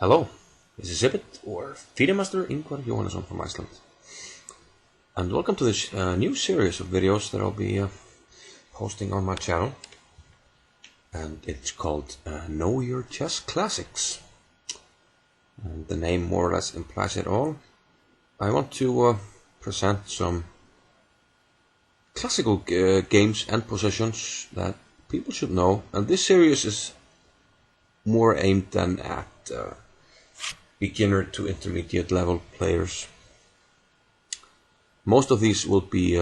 Hello, this is Ibit, or Master in Johannesson from Iceland. And welcome to this new series of videos that I'll be posting on my channel. And it's called Know Your Chess Classics. And the name more or less implies it all. I want to present some classical games and positions that people should know. And this series is more aimed than at beginner to intermediate level players. Most of these will be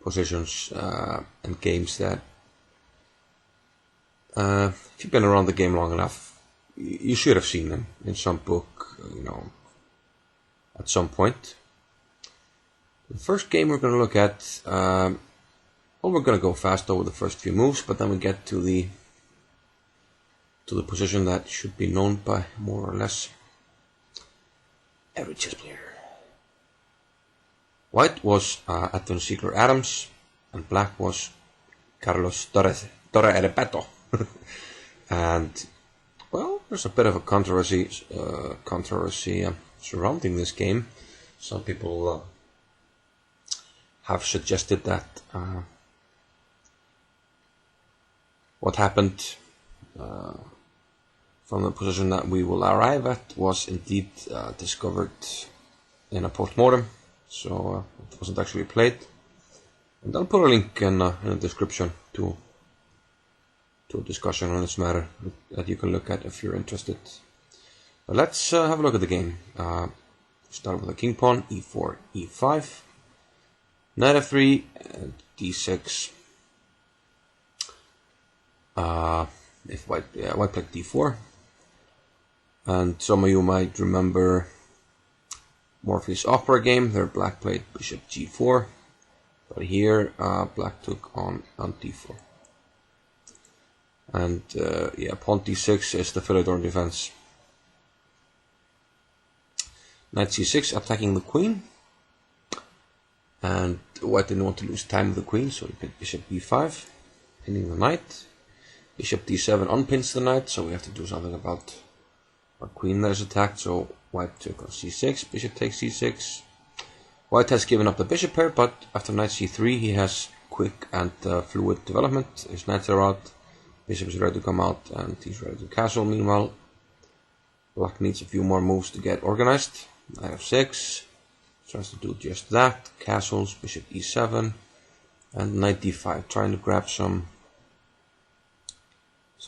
positions and games that if you've been around the game long enough, you should have seen them in some book, at some point. The first game we're going to look at, well, we're going to go fast over the first few moves, but then we get to the position that should be known by more or less every chess player. White was Adams-Torre Adams, and black was Carlos Torre Repeto. And well, there's a bit of a controversy surrounding this game. Some people have suggested that what happened from the position that we will arrive at was indeed discovered in a post-mortem, so it wasn't actually played. And I'll put a link in the description to a discussion on this matter that you can look at if you're interested. But let's have a look at the game. Start with a king pawn, e4, e5, knight f3, and d6. If white played d4, and some of you might remember Morphe's opera game. There, black played bishop g4, but here black took on d4, and pawn d6 is the Philidor defense. Knight c6 attacking the queen, and white didn't want to lose time with the queen, so he played bishop b5, pinning the knight. Bishop d7 unpins the knight, so we have to do something about our queen that is attacked. So white took on c6, bishop takes c6. White has given up the bishop pair, but after knight c3 he has quick and fluid development. His knights are out, bishop is ready to come out, and he's ready to castle. Meanwhile, black needs a few more moves to get organized. Knight f6, tries to do just that, castles, bishop e7, and knight d5, trying to grab some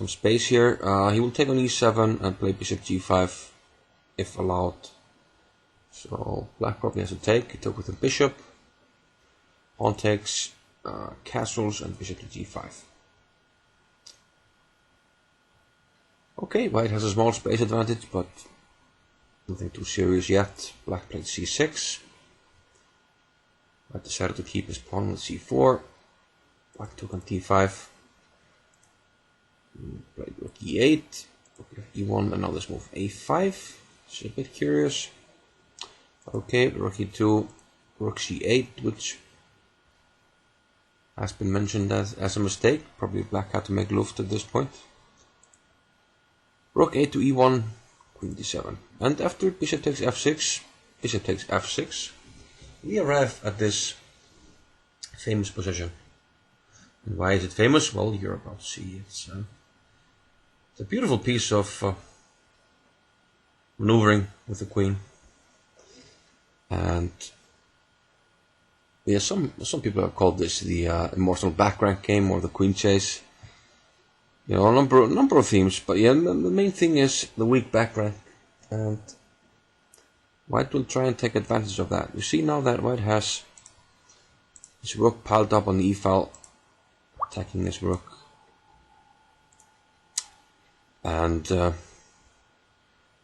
space here. He will take on e7 and play bishop g5 if allowed. So black probably has to take. He took with the bishop. Pawn takes, castles, and bishop to g5. Okay, white has a small space advantage, but nothing too serious yet. Black played c6. White decided to keep his pawn with c4. Black took on t5. Played rook e8, rook e1, and now this move a5. It's a bit curious. Okay, rook e2, rook c8, which has been mentioned as a mistake. Probably black had to make luft at this point. Rook a to e1, queen d7. And after bishop takes f6, bishop takes f6, we arrive at this famous position. And why is it famous? Well, you're about to see. It's a beautiful piece of maneuvering with the queen, and some people have called this the immortal back rank game or the queen chase. A number of themes, but the main thing is the weak back rank, and white will try and take advantage of that. You see now that white has his rook piled up on the e-file, attacking this rook. And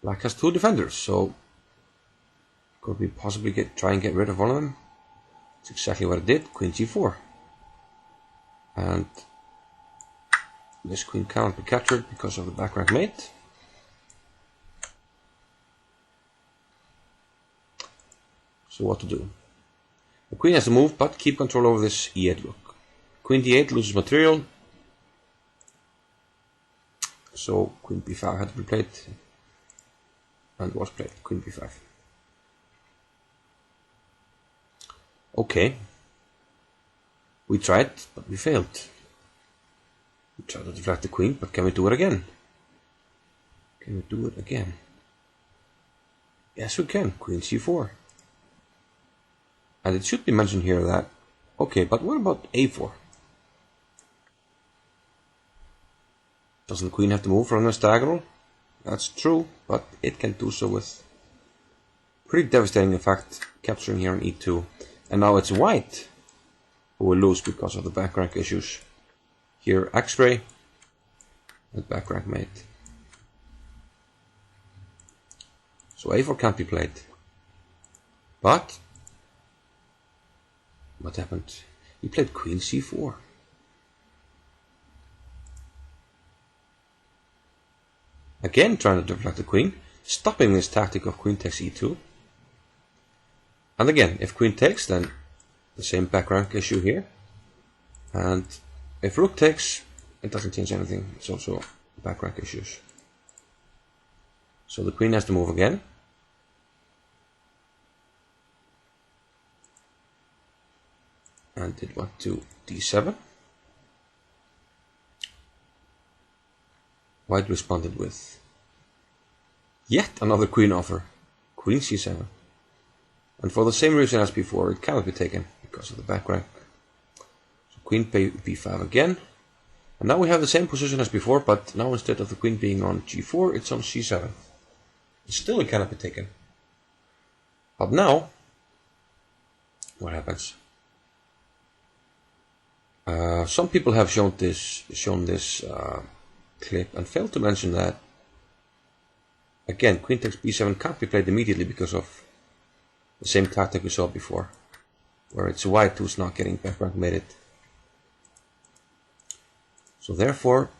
black has two defenders, so could we possibly try and get rid of one of them? That's exactly what it did. Queen g4, and this queen cannot be captured because of the back rank mate. So what to do? The queen has to move, but keep control over this e8 rook. Queen d8 loses material. so queen b5 had to be played, and was played, queen b5. Okay, we tried, but we failed. We tried to deflect the queen, but can we do it again? Can we do it again? Yes, we can. Queen c4. And it should be mentioned here that, okay, but what about a4? Doesn't the queen have to move from this diagonal? That's true, but it can do so with pretty devastating effect, capturing here on e2. And now it's white who will lose because of the back rank issues. Here x-ray and back rank mate. So a4 can't be played. But what happened? He played queen c4. Again trying to deflect the queen, stopping this tactic of queen takes e2. And again, if queen takes, then the same back rank issue here. And if rook takes, it doesn't change anything. It's also back rank issues. So the queen has to move again. And it went to d7. White responded with yet another queen offer, queen c7. And for the same reason as before, it cannot be taken because of the back rank. So queen b5 again. And now we have the same position as before, but now instead of the queen being on g4, it's on c7. Still it cannot be taken. But now, what happens? Some people have shown this clip and failed to mention that, again, queen takes b7 can't be played immediately because of the same tactic we saw before, where it's white who's not getting back rank mated. So therefore,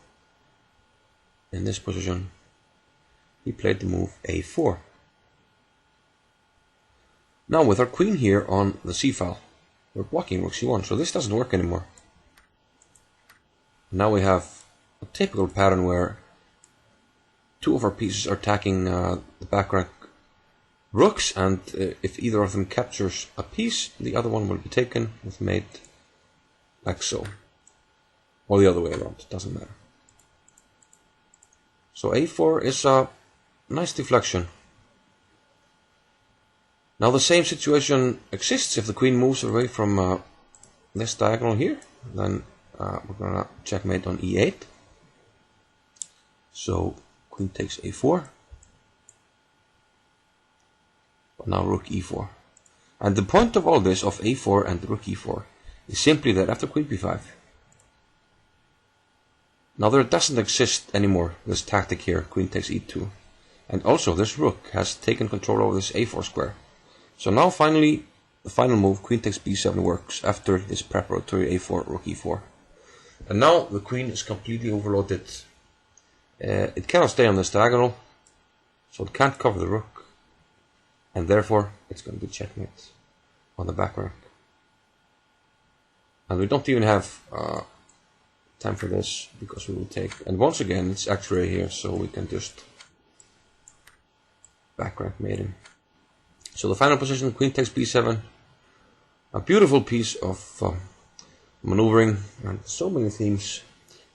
in this position, he played the move a4. Now with our queen here on the c-file, we're blocking rook c1, so this doesn't work anymore. Now we have a typical pattern where two of our pieces are attacking the back rank rooks, and if either of them captures a piece, the other one will be taken with mate like so. Or the other way around, it doesn't matter. So a4 is a nice deflection. Now the same situation exists if the queen moves away from this diagonal here. Then we're gonna checkmate on e8. So queen takes a4. But now rook e4. And the point of all this, of a4 and rook e4, is simply that after queen b5, now there doesn't exist anymore this tactic here, queen takes e2. And also this rook has taken control over this a4 square. So now finally, the final move, queen takes b7, works after this preparatory a4, rook e4. And now the queen is completely overloaded. It cannot stay on this diagonal, so it can't cover the rook. And therefore, it's going to be checkmate on the back rank. And we don't even have time for this, because we will take, and once again it's x-ray here, so we can just back rank mate him. So the final position, queen takes b7, a beautiful piece of maneuvering, and so many themes: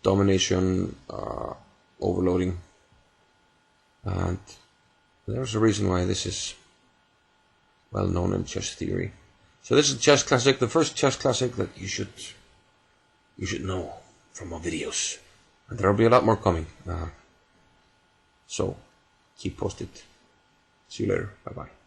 domination, overloading, and there's a reason why this is well known in chess theory. So this is a chess classic, the first chess classic that you should know from our videos, and there will be a lot more coming. So keep posted. See you later. Bye bye.